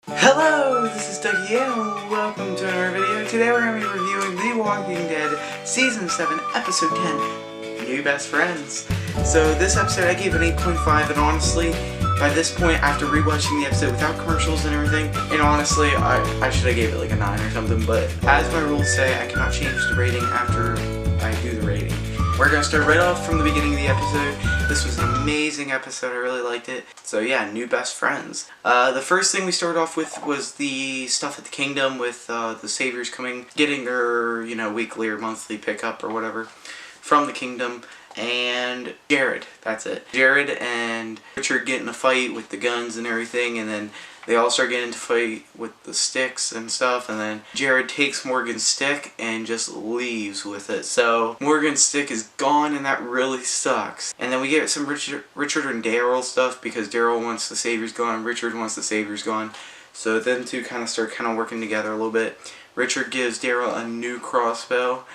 Hello, this is Dougie and welcome to another video. Today we're going to be reviewing The Walking Dead Season 7, Episode 10, New Best Friends. So this episode I gave an 8.5 and honestly, by this point after rewatching the episode without commercials and everything, and honestly I should have gave it like a 9 or something, but as my rules say, I cannot change the rating after I do the rating. We're going to start right off from the beginning of the episode. This was an amazing episode, I really liked it. So yeah, new best friends. The first thing we started off with was the stuff at the kingdom with the saviors coming, getting their, weekly or monthly pickup or whatever from the kingdom. And Jared, that's it. Jared and Richard get in a fight with the guns and everything, and then they all start getting into fight with the sticks and stuff, and then Jared takes Morgan's stick and just leaves with it. So Morgan's stick is gone, and that really sucks. And then we get some Richard and Daryl stuff, because Daryl wants the saviors gone, Richard wants the saviors gone. So them two start working together a little bit. Richard gives Daryl a new crossbow,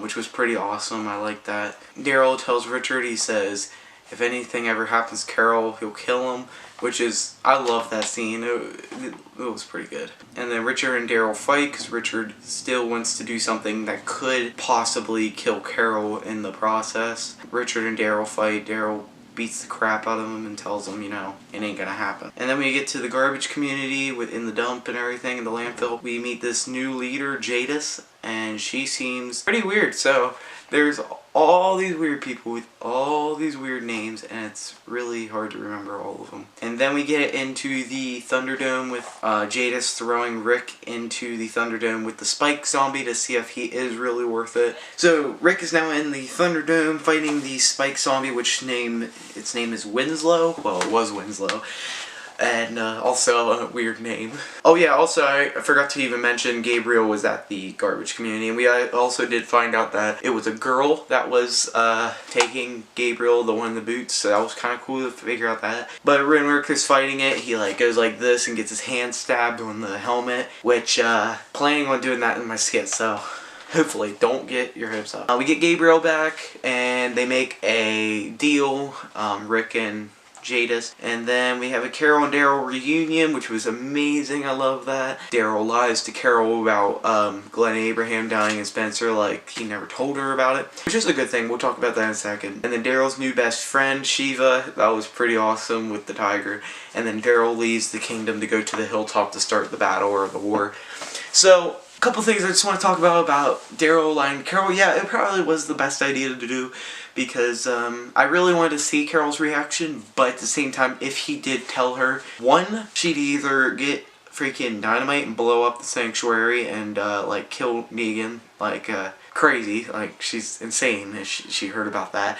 which was pretty awesome. I like that. Daryl tells Richard, he says, if anything ever happens to Carol, he'll kill him, which is, I love that scene. It was pretty good. And then Richard and Daryl fight because Richard still wants to do something that could possibly kill Carol in the process. Richard and Daryl fight. Daryl beats the crap out of him and tells him, it ain't gonna happen. And then we get to the garbage community within the dump and everything in the landfill. We meet this new leader, Jadis, and she seems pretty weird. So there's all these weird people with all these weird names, and it's really hard to remember all of them. And then we get into the Thunderdome with Jadis throwing Rick into the Thunderdome with the Spike Zombie to see if he is really worth it. So Rick is now in the Thunderdome fighting the Spike Zombie, its name is Winslow. Well, it was Winslow. And also a weird name. Oh yeah, also I forgot to even mention Gabriel was at the garbage community, and we also did find out that it was a girl that was taking Gabriel, the one in the boots, so that was kind of cool to figure out that. But when Rick is fighting it, he goes like this and gets his hand stabbed on the helmet, which planning on doing that in my skit, so hopefully don't get your hopes up. We get Gabriel back and they make a deal, Rick and Jadis, and then we have a Carol and Daryl reunion, which was amazing. I love that. Daryl lies to Carol about Glenn Abraham dying and Spencer, like he never told her about it, which is a good thing. We'll talk about that in a second. And then Daryl's new best friend, Shiva, that was pretty awesome with the tiger. And then Daryl leaves the kingdom to go to the hilltop to start the battle or the war. So a couple things I just want to talk about Daryl lying to Carol. Yeah, it probably was the best idea to do, because I really wanted to see Carol's reaction, but at the same time, if he did tell her, one, she'd either get freaking dynamite and blow up the sanctuary and kill Negan crazy, she's insane if she heard about that.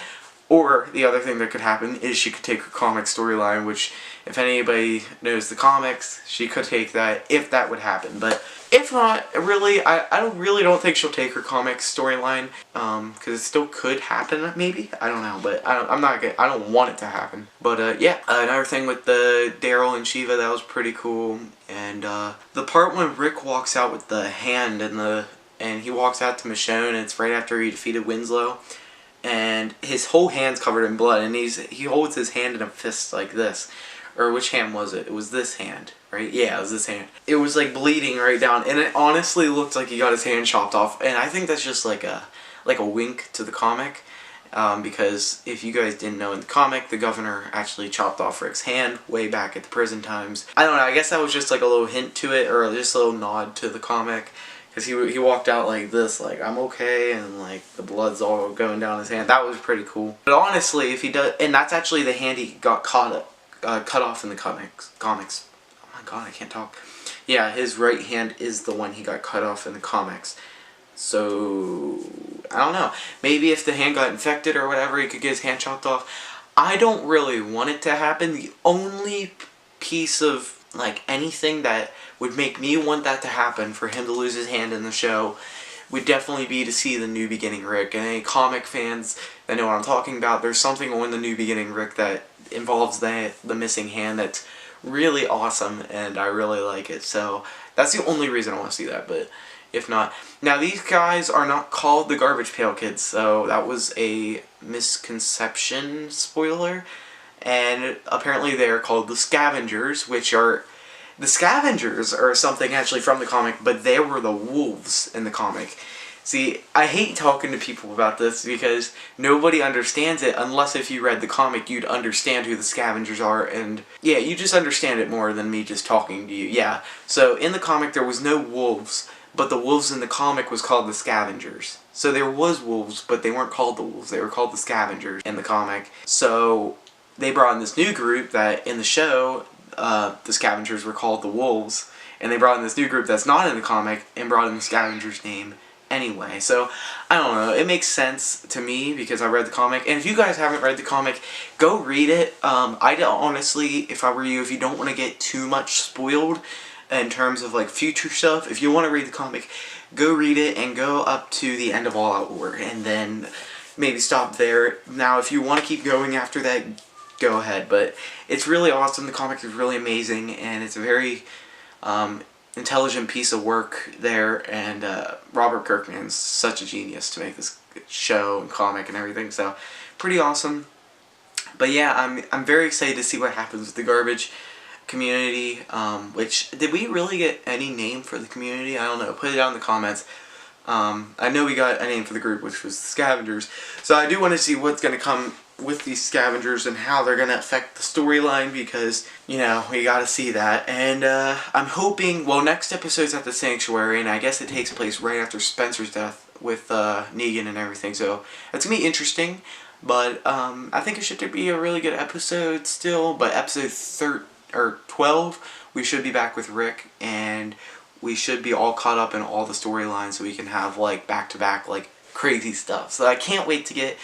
Or the other thing that could happen is she could take her comic storyline, which if anybody knows the comics, she could take that if that would happen. But if not, really, I really don't think she'll take her comic storyline, because it still could happen, maybe. I don't know, but I don't want it to happen. But yeah, another thing with the Daryl and Shiva, that was pretty cool. And the part when Rick walks out with the hand and he walks out to Michonne, and it's right after he defeated Winslow. And his whole hand's covered in blood, and he holds his hand in a fist like this. Or which hand was it? It was this hand, right? Yeah, it was this hand. It was bleeding right down, and it honestly looked like he got his hand chopped off. And I think that's just like a wink to the comic, because if you guys didn't know, in the comic, the governor actually chopped off Rick's hand way back at the prison times. I don't know. I guess that was just a little hint to it, or just a little nod to the comic. Because he walked out like this, I'm okay, and the blood's all going down his hand. That was pretty cool. But honestly, if he does, and that's actually the hand he got cut off in the comics. Oh my god, I can't talk. Yeah, his right hand is the one he got cut off in the comics. So I don't know. Maybe if the hand got infected or whatever, he could get his hand chopped off. I don't really want it to happen. The only piece of anything that would make me want that to happen, for him to lose his hand in the show, would definitely be to see the New Beginning Rick. And any comic fans that know what I'm talking about, there's something on the New Beginning Rick that involves the missing hand that's really awesome, and I really like it. So that's the only reason I want to see that, but if not. Now, these guys are not called the Garbage Pail Kids, so that was a misconception, spoiler. And apparently they're called the Scavengers, which are the Scavengers are something actually from the comic, but they were the wolves in the comic. See, I hate talking to people about this because nobody understands it unless if you read the comic you'd understand who the Scavengers are, and yeah, you just understand it more than me just talking to you. Yeah, so in the comic there was no wolves, but the wolves in the comic was called the Scavengers. So there was wolves, but they weren't called the wolves, they were called the Scavengers in the comic. So they brought in this new group that in the show, the Scavengers were called the Wolves, and they brought in this new group that's not in the comic and brought in the Scavengers name anyway. So, I don't know, it makes sense to me because I read the comic, and if you guys haven't read the comic, go read it. I honestly, if I were you, if you don't want to get too much spoiled in terms of like future stuff, if you want to read the comic, go read it and go up to the end of All Out War, and then maybe stop there. Now, if you want to keep going after that, go ahead, but it's really awesome. The comic is really amazing, and it's a very intelligent piece of work there, and Robert Kirkman's such a genius to make this show and comic and everything, so pretty awesome. But yeah, I'm very excited to see what happens with the Garbage community, which, did we really get any name for the community? I don't know, put it down in the comments. I know we got a name for the group, which was the Scavengers, so I do want to see what's going to come with these Scavengers and how they're going to affect the storyline, because, you know, we got to see that. And I'm hoping, well, next episode's at the Sanctuary, and I guess it takes place right after Spencer's death with Negan and everything, so it's going to be interesting. But I think it should be a really good episode still, but episode 12, we should be back with Rick, and we should be all caught up in all the storylines so we can have, like, back-to-back, like, crazy stuff. So I can't wait to get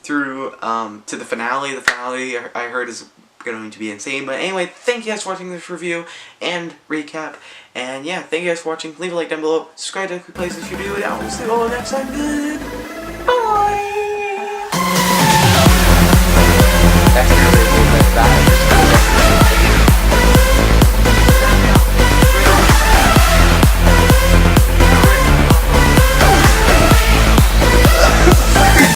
through to the finale. The finale, I heard, is going to be insane. But anyway, thank you guys for watching this review and recap. And yeah, thank you guys for watching. Leave a like down below. Subscribe to Quick Plays if you do. And I will see you all next time. Good.